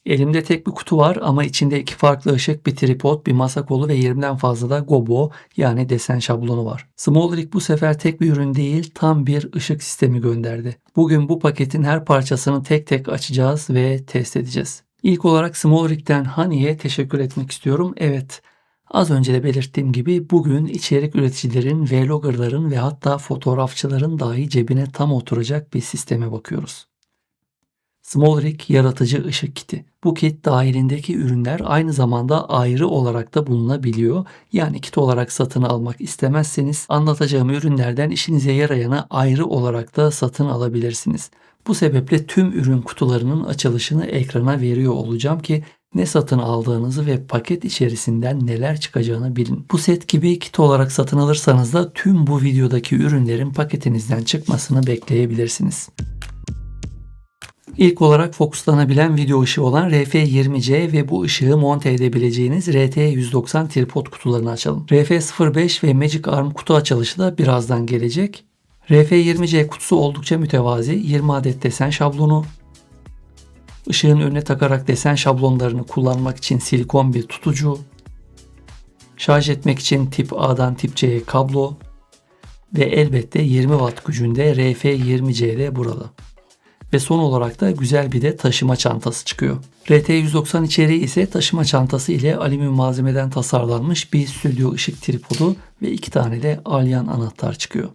Elimde tek bir kutu var ama içinde iki farklı ışık, bir tripod, bir masa kolu ve 20'den fazla da gobo yani desen şablonu var. SmallRig bu sefer tek bir ürün değil, tam bir ışık sistemi gönderdi. Bugün bu paketin her parçasını tek tek açacağız ve test edeceğiz. İlk olarak SmallRig'den Honey'e teşekkür etmek istiyorum. Evet, az önce de belirttiğim gibi bugün içerik üreticilerin, vloggerların ve hatta fotoğrafçıların dahi cebine tam oturacak bir sisteme bakıyoruz. SmallRig yaratıcı ışık kiti. Bu kit dahilindeki ürünler aynı zamanda ayrı olarak da bulunabiliyor. Yani kit olarak satın almak istemezseniz anlatacağım ürünlerden işinize yarayanı ayrı olarak da satın alabilirsiniz. Bu sebeple tüm ürün kutularının açılışını ekrana veriyor olacağım ki ne satın aldığınızı ve paket içerisinden neler çıkacağını bilin. Bu set gibi kit olarak satın alırsanız da tüm bu videodaki ürünlerin paketinizden çıkmasını bekleyebilirsiniz. İlk olarak fokuslanabilen video ışığı olan RF20C ve bu ışığı monte edebileceğiniz RT190 tripod kutularını açalım. RF05 ve Magic Arm kutu açılışı da birazdan gelecek. RF20C kutusu oldukça mütevazi, 20 adet desen şablonu, ışığın önüne takarak desen şablonlarını kullanmak için silikon bir tutucu, şarj etmek için tip A'dan tip C'ye kablo ve elbette 20 watt gücünde RF20C de burada. Ve son olarak da güzel bir de taşıma çantası çıkıyor. RT190 içeriği ise taşıma çantası ile alüminyum malzemeden tasarlanmış bir stüdyo ışık tripodu ve 2 tane de alyan anahtar çıkıyor.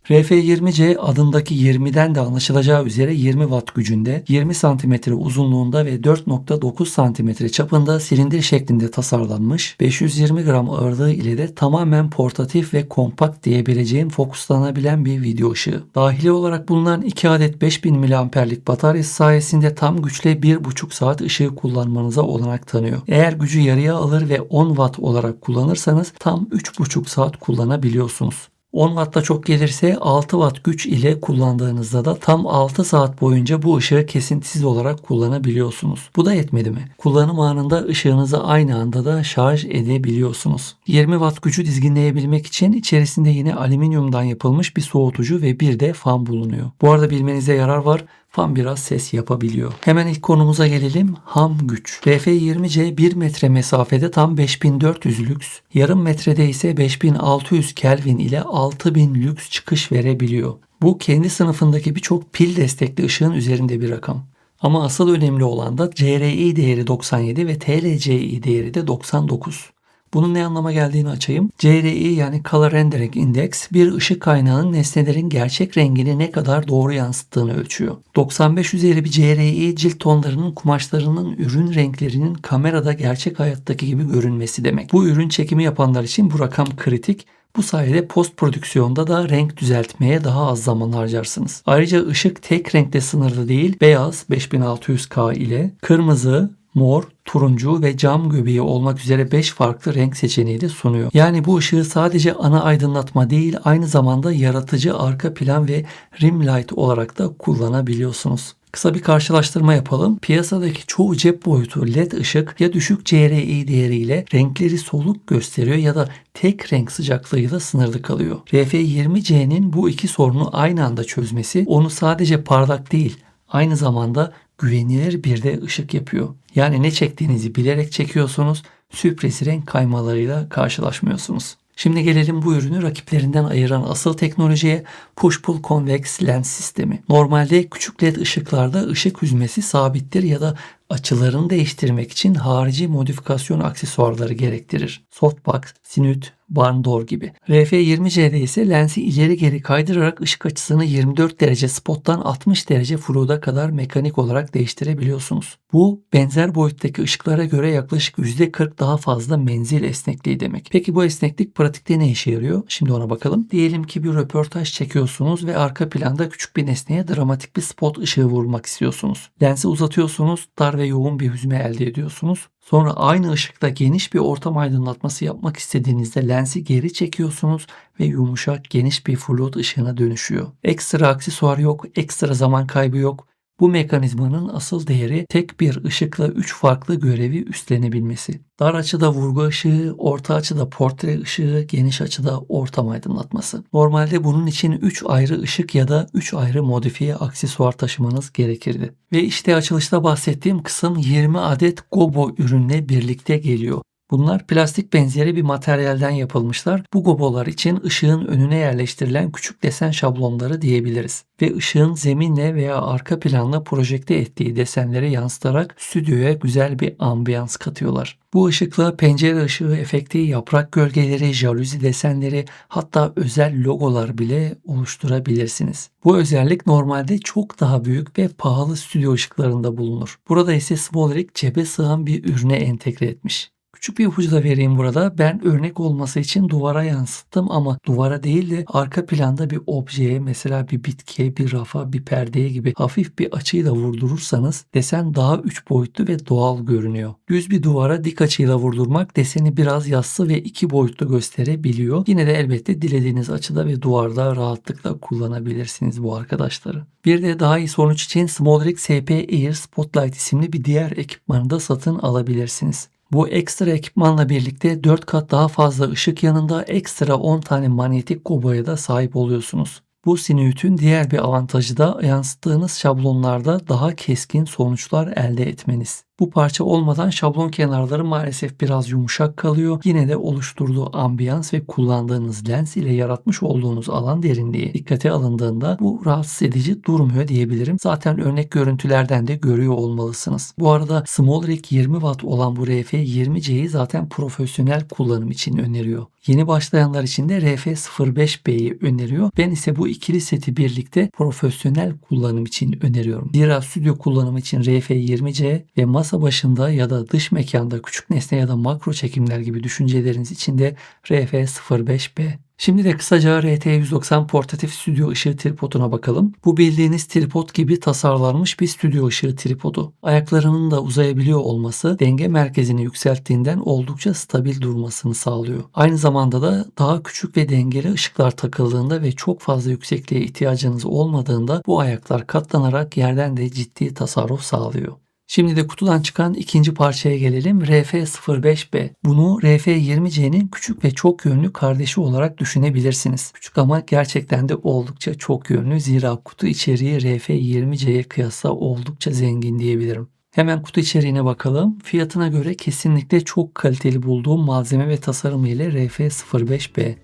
RF20C adındaki 20'den de anlaşılacağı üzere 20 watt gücünde, 20 cm uzunluğunda ve 4.9 cm çapında silindir şeklinde tasarlanmış, 520 gram ağırlığı ile de tamamen portatif ve kompakt diyebileceğim fokuslanabilen bir video ışığı. Dahili olarak bulunan 2 adet 5000 mAh'lik bataryası sayesinde tam güçle 1,5 saat ışığı kullanmanıza olanak tanıyor. Eğer gücü yarıya alır ve 10 watt olarak kullanırsanız tam 3,5 saat kullanabiliyorsunuz. 10 Watt da çok gelirse 6 Watt güç ile kullandığınızda da tam 6 saat boyunca bu ışığı kesintisiz olarak kullanabiliyorsunuz. Bu da yetmedi mi? Kullanım anında ışığınızı aynı anda da şarj edebiliyorsunuz. 20 Watt gücü dizginleyebilmek için içerisinde yine alüminyumdan yapılmış bir soğutucu ve bir de fan bulunuyor. Bu arada bilmenize yarar var. Fan biraz ses yapabiliyor. Hemen ilk konumuza gelelim. Ham güç. RF20C 1 metre mesafede tam 5400 lüks, yarım metrede ise 5600 Kelvin ile 6000 lüks çıkış verebiliyor. Bu kendi sınıfındaki birçok pil destekli ışığın üzerinde bir rakam. Ama asıl önemli olan da CRI değeri 97 ve TLCI değeri de 99. Bunun ne anlama geldiğini açayım. CRI yani Color Rendering Index bir ışık kaynağının nesnelerin gerçek rengini ne kadar doğru yansıttığını ölçüyor. 95 üzeri bir CRI cilt tonlarının kumaşlarının ürün renklerinin kamerada gerçek hayattaki gibi görünmesi demek. Bu ürün çekimi yapanlar için bu rakam kritik. Bu sayede post prodüksiyonda da renk düzeltmeye daha az zaman harcarsınız. Ayrıca ışık tek renkte sınırlı değil. Beyaz 5600K ile kırmızı, mor, turuncu ve cam göbeği olmak üzere 5 farklı renk seçeneği de sunuyor. Yani bu ışığı sadece ana aydınlatma değil, aynı zamanda yaratıcı arka plan ve rim light olarak da kullanabiliyorsunuz. Kısa bir karşılaştırma yapalım. Piyasadaki çoğu cep boyutu LED ışık ya düşük CRI değeriyle renkleri soluk gösteriyor ya da tek renk sıcaklığıyla sınırlı kalıyor. RF20C'nin bu iki sorunu aynı anda çözmesi onu sadece parlak değil, aynı zamanda güvenilir bir de ışık yapıyor. Yani ne çektiğinizi bilerek çekiyorsunuz, sürpriz renk kaymalarıyla karşılaşmıyorsunuz. Şimdi gelelim bu ürünü rakiplerinden ayıran asıl teknolojiye, Push-Pull Convex Lens sistemi. Normalde küçük LED ışıklarda ışık hüzmesi sabittir ya da açılarını değiştirmek için harici modifikasyon aksesuarları gerektirir. Softbox, sinüt, barn door gibi. RF20C'de ise lensi ileri geri kaydırarak ışık açısını 24 derece spottan 60 derece fluoda kadar mekanik olarak değiştirebiliyorsunuz. Bu benzer boyuttaki ışıklara göre yaklaşık %40 daha fazla menzil esnekliği demek. Peki bu esneklik pratikte ne işe yarıyor? Şimdi ona bakalım. Diyelim ki bir röportaj çekiyorsunuz ve arka planda küçük bir nesneye dramatik bir spot ışığı vurmak istiyorsunuz. Lensi uzatıyorsunuz, dar ve yoğun bir hüzme elde ediyorsunuz. Sonra aynı ışıkta geniş bir ortam aydınlatması yapmak istediğinizde lensi geri çekiyorsunuz ve yumuşak geniş bir float ışığına dönüşüyor. Ekstra aksesuar yok, ekstra zaman kaybı yok. Bu mekanizmanın asıl değeri tek bir ışıkla 3 farklı görevi üstlenebilmesi. Dar açıda vurgu ışığı, orta açıda portre ışığı, geniş açıda ortam aydınlatması. Normalde bunun için 3 ayrı ışık ya da 3 ayrı modifiye aksesuar taşımanız gerekirdi. Ve işte açılışta bahsettiğim kısım 20 adet Gobo ürünle birlikte geliyor. Bunlar plastik benzeri bir materyalden yapılmışlar. Bu gobolar için ışığın önüne yerleştirilen küçük desen şablonları diyebiliriz. Ve ışığın zeminle veya arka planla projekte ettiği desenleri yansıtarak stüdyoya güzel bir ambiyans katıyorlar. Bu ışıkla pencere ışığı efekti, yaprak gölgeleri, jaluzi desenleri, hatta özel logolar bile oluşturabilirsiniz. Bu özellik normalde çok daha büyük ve pahalı stüdyo ışıklarında bulunur. Burada ise SmallRig cebe sığan bir ürüne entegre etmiş. Küçük bir ipucu da vereyim burada. Ben örnek olması için duvara yansıttım ama duvara değil de arka planda bir objeye, mesela bir bitkiye, bir rafa, bir perdeye gibi hafif bir açıyla vurdurursanız desen daha 3 boyutlu ve doğal görünüyor. Düz bir duvara dik açıyla vurdurmak deseni biraz yassı ve 2 boyutlu gösterebiliyor. Yine de elbette dilediğiniz açıda ve duvarda rahatlıkla kullanabilirsiniz bu arkadaşları. Bir de daha iyi sonuç için SmallRig SP Air Spotlight isimli bir diğer ekipmanı da satın alabilirsiniz. Bu ekstra ekipmanla birlikte 4 kat daha fazla ışık yanında ekstra 10 tane manyetik goboya da sahip oluyorsunuz. Bu sinüitün diğer bir avantajı da yansıttığınız şablonlarda daha keskin sonuçlar elde etmeniz. Bu parça olmadan şablon kenarları maalesef biraz yumuşak kalıyor. Yine de oluşturduğu ambiyans ve kullandığınız lens ile yaratmış olduğunuz alan derinliği dikkate alındığında bu rahatsız edici durmuyor diyebilirim. Zaten örnek görüntülerden de görüyor olmalısınız. Bu arada SmallRig 20 Watt olan bu RF20C'yi zaten profesyonel kullanım için öneriyor. Yeni başlayanlar için de RF05B'yi öneriyor. Ben ise bu ikili seti birlikte profesyonel kullanım için öneriyorum. Zira stüdyo kullanımı için RF20C ve masa başında ya da dış mekanda küçük nesne ya da makro çekimler gibi düşünceleriniz için de RF05B. Şimdi de kısaca RT190 portatif stüdyo ışığı tripoduna bakalım. Bu bildiğiniz tripod gibi tasarlanmış bir stüdyo ışığı tripodu. Ayaklarının da uzayabiliyor olması denge merkezini yükselttiğinden oldukça stabil durmasını sağlıyor. Aynı zamanda da daha küçük ve dengeli ışıklar takıldığında ve çok fazla yüksekliğe ihtiyacınız olmadığında bu ayaklar katlanarak yerden de ciddi tasarruf sağlıyor. Şimdi de kutudan çıkan ikinci parçaya gelelim. RF05B. Bunu RF20C'nin küçük ve çok yönlü kardeşi olarak düşünebilirsiniz. Küçük ama gerçekten de oldukça çok yönlü. Zira kutu içeriği RF20C'ye kıyasla oldukça zengin diyebilirim. Hemen kutu içeriğine bakalım. Fiyatına göre kesinlikle çok kaliteli bulduğum malzeme ve tasarımı ile RF05B.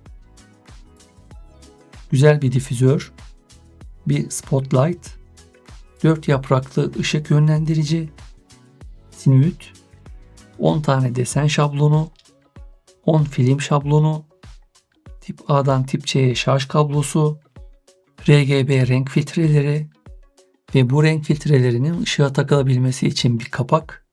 Güzel bir difüzör, bir spotlight, 4 yapraklı ışık yönlendirici, sinüit, 10 tane desen şablonu, 10 film şablonu, tip A'dan tip C'ye şarj kablosu, RGB renk filtreleri ve bu renk filtrelerinin ışığa takılabilmesi için bir kapak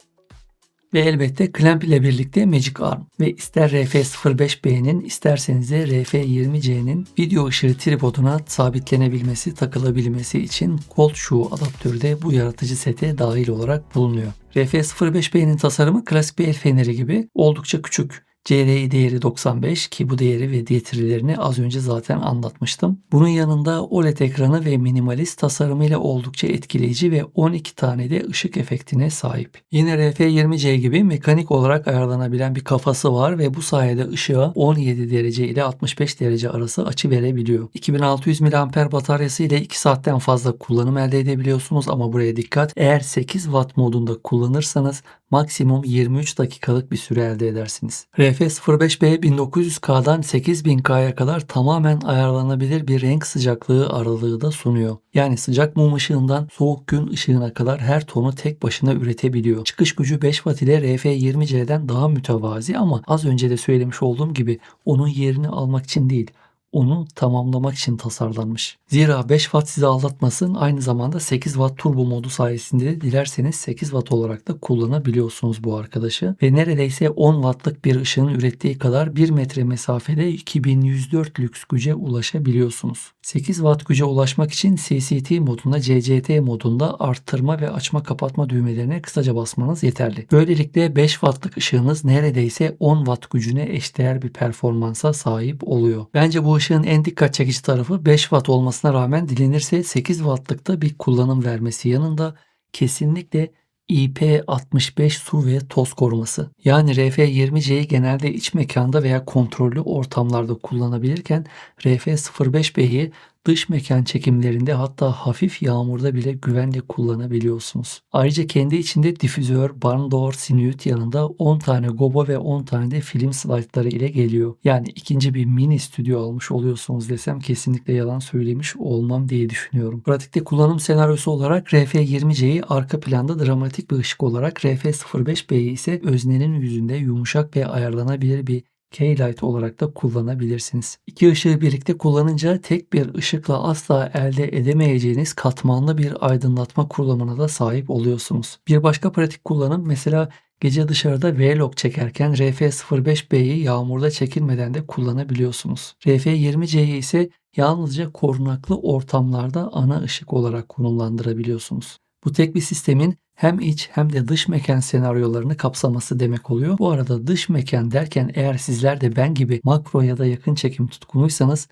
ve elbette clamp ile birlikte Magic Arm ve ister RF05B'nin isterseniz de RF20C'nin video ışığı tripoduna sabitlenebilmesi, takılabilmesi için Cold Shoe adaptörü de bu yaratıcı sete dahil olarak bulunuyor. RF05B'nin tasarımı klasik bir el feneri gibi oldukça küçük. CRI değeri 95 ki bu değeri ve getirilerini az önce zaten anlatmıştım. Bunun yanında OLED ekranı ve minimalist tasarımıyla oldukça etkileyici ve 12 tane de ışık efektine sahip. Yine RF20C gibi mekanik olarak ayarlanabilen bir kafası var ve bu sayede ışığa 17 derece ile 65 derece arası açı verebiliyor. 2600 mAh bataryası ile 2 saatten fazla kullanım elde edebiliyorsunuz ama buraya dikkat. Eğer 8 Watt modunda kullanırsanız maksimum 23 dakikalık bir süre elde edersiniz. RF05B 1900K'dan 8000K'ya kadar tamamen ayarlanabilir bir renk sıcaklığı aralığı da sunuyor. Yani sıcak mum ışığından soğuk gün ışığına kadar her tonu tek başına üretebiliyor. Çıkış gücü 5 Watt ile RF20C'den daha mütevazi ama az önce de söylemiş olduğum gibi onun yerini almak için değil, onu tamamlamak için tasarlanmış. Zira 5 Watt sizi aldatmasın, aynı zamanda 8 Watt turbo modu sayesinde de dilerseniz 8 Watt olarak da kullanabiliyorsunuz bu arkadaşı. Ve neredeyse 10 Wattlık bir ışığın ürettiği kadar 1 metre mesafede 2104 lüks güce ulaşabiliyorsunuz. 8 Watt güce ulaşmak için CCT modunda, CCT modunda arttırma ve açma kapatma düğmelerine kısaca basmanız yeterli. Böylelikle 5 Wattlık ışığınız neredeyse 10 Watt gücüne eşdeğer bir performansa sahip oluyor. Bence bu ışık ışığın en dikkat çekici tarafı 5 watt olmasına rağmen dilenirse 8 wattlıkta bir kullanım vermesi yanında kesinlikle IP65 su ve toz koruması. Yani RF20C'yi genelde iç mekanda veya kontrollü ortamlarda kullanabilirken RF05B'yi dış mekan çekimlerinde hatta hafif yağmurda bile güvenle kullanabiliyorsunuz. Ayrıca kendi içinde difüzör, barn door, sinüit yanında 10 tane gobo ve 10 tane de film slaytları ile geliyor. Yani ikinci bir mini stüdyo almış oluyorsunuz desem kesinlikle yalan söylemiş olmam diye düşünüyorum. Pratikte kullanım senaryosu olarak RF20C'yi arka planda dramatik bir ışık olarak, RF05B'yi ise öznenin yüzünde yumuşak ve ayarlanabilir bir K-Light olarak da kullanabilirsiniz. İki ışığı birlikte kullanınca tek bir ışıkla asla elde edemeyeceğiniz katmanlı bir aydınlatma kullanımına da sahip oluyorsunuz. Bir başka pratik kullanım mesela gece dışarıda vlog çekerken RF05B'yi yağmurda çekilmeden de kullanabiliyorsunuz. RF20C'yi ise yalnızca korunaklı ortamlarda ana ışık olarak konumlandırabiliyorsunuz. Bu tek bir sistemin hem iç hem de dış mekan senaryolarını kapsaması demek oluyor. Bu arada dış mekan derken eğer sizler de ben gibi makro ya da yakın çekim tutkunuysanız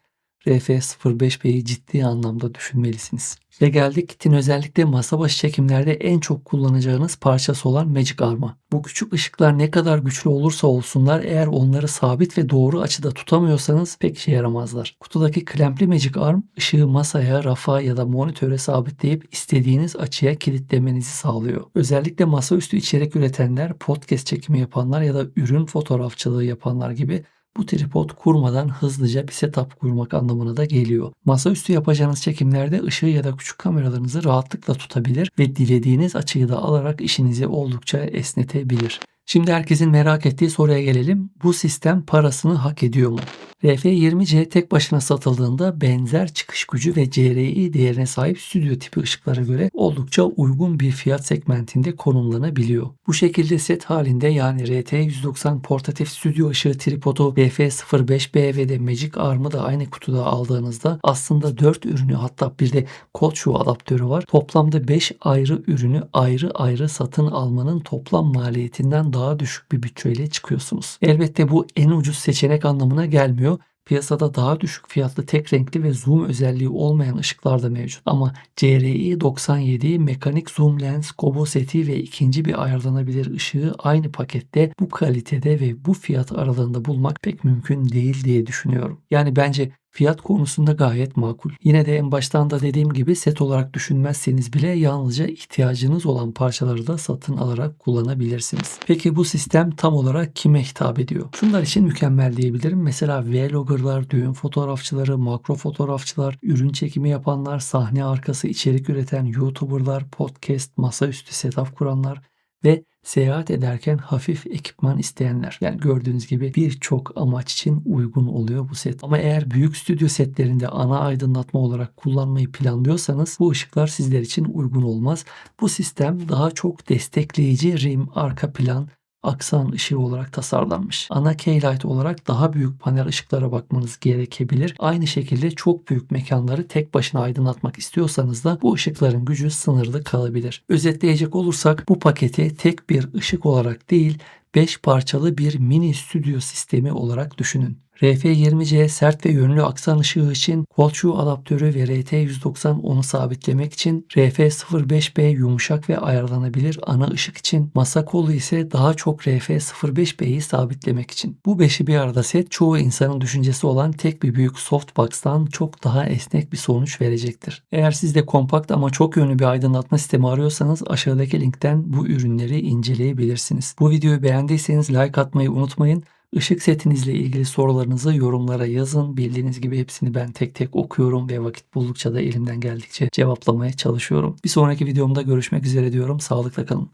RF05B'yi ciddi anlamda düşünmelisiniz. Ve geldik kitin özellikle masa başı çekimlerde en çok kullanacağınız parçası olan Magic Arm'a. Bu küçük ışıklar ne kadar güçlü olursa olsunlar eğer onları sabit ve doğru açıda tutamıyorsanız pek işe yaramazlar. Kutudaki klempli Magic Arm ışığı masaya, rafa ya da monitöre sabitleyip istediğiniz açıya kilitlemenizi sağlıyor. Özellikle masaüstü içerik üretenler, podcast çekimi yapanlar ya da ürün fotoğrafçılığı yapanlar gibi bu tripod kurmadan hızlıca bir setup kurmak anlamına da geliyor. Masaüstü yapacağınız çekimlerde ışığı ya da küçük kameralarınızı rahatlıkla tutabilir ve dilediğiniz açıyı da alarak işinizi oldukça esnetebilir. Şimdi herkesin merak ettiği soruya gelelim. Bu sistem parasını hak ediyor mu? RF20C tek başına satıldığında benzer çıkış gücü ve CRI değerine sahip stüdyo tipi ışıklara göre oldukça uygun bir fiyat segmentinde konumlanabiliyor. Bu şekilde set halinde yani RT190 portatif stüdyo ışığı tripodu, RF05B ve de Magic Arm'ı da aynı kutuda aldığınızda aslında 4 ürünü hatta bir de Cold Shoe adaptörü var. Toplamda 5 ayrı ürünü ayrı ayrı satın almanın toplam maliyetinden daha düşük bir bütçeyle çıkıyorsunuz. Elbette bu en ucuz seçenek anlamına gelmiyor. Piyasada daha düşük fiyatlı tek renkli ve zoom özelliği olmayan ışıklar da mevcut. Ama CRI 97 mekanik zoom lens, gobo seti ve ikinci bir ayarlanabilir ışığı aynı pakette bu kalitede ve bu fiyat aralığında bulmak pek mümkün değil diye düşünüyorum. Yani bence fiyat konusunda gayet makul. Yine de en baştan da dediğim gibi set olarak düşünmezseniz bile yalnızca ihtiyacınız olan parçaları da satın alarak kullanabilirsiniz. Peki bu sistem tam olarak kime hitap ediyor? Şunlar için mükemmel diyebilirim. Mesela vloggerlar, düğün fotoğrafçıları, makro fotoğrafçılar, ürün çekimi yapanlar, sahne arkası içerik üreten YouTuber'lar, podcast, masaüstü setup kuranlar ve seyahat ederken hafif ekipman isteyenler. Yani gördüğünüz gibi birçok amaç için uygun oluyor bu set. Ama eğer büyük stüdyo setlerinde ana aydınlatma olarak kullanmayı planlıyorsanız bu ışıklar sizler için uygun olmaz. Bu sistem daha çok destekleyici rim, arka plan, aksan ışığı olarak tasarlanmış. Ana K-Light olarak daha büyük panel ışıklara bakmanız gerekebilir. Aynı şekilde çok büyük mekanları tek başına aydınlatmak istiyorsanız da bu ışıkların gücü sınırlı kalabilir. Özetleyecek olursak bu paketi tek bir ışık olarak değil 5 parçalı bir mini stüdyo sistemi olarak düşünün. RF20C sert ve yönlü aksan ışığı için Cold Shoe adaptörü ve RT190 onu sabitlemek için, RF05B yumuşak ve ayarlanabilir ana ışık için, masa kolu ise daha çok RF05B'yi sabitlemek için. Bu beşi bir arada set çoğu insanın düşüncesi olan tek bir büyük softbox'tan çok daha esnek bir sonuç verecektir. Eğer siz de kompakt ama çok yönlü bir aydınlatma sistemi arıyorsanız aşağıdaki linkten bu ürünleri inceleyebilirsiniz. Bu videoyu beğendiyseniz like atmayı unutmayın. Işık setinizle ilgili sorularınızı yorumlara yazın. Bildiğiniz gibi hepsini ben tek tek okuyorum ve vakit buldukça da elimden geldikçe cevaplamaya çalışıyorum. Bir sonraki videomda görüşmek üzere diyorum. Sağlıkla kalın.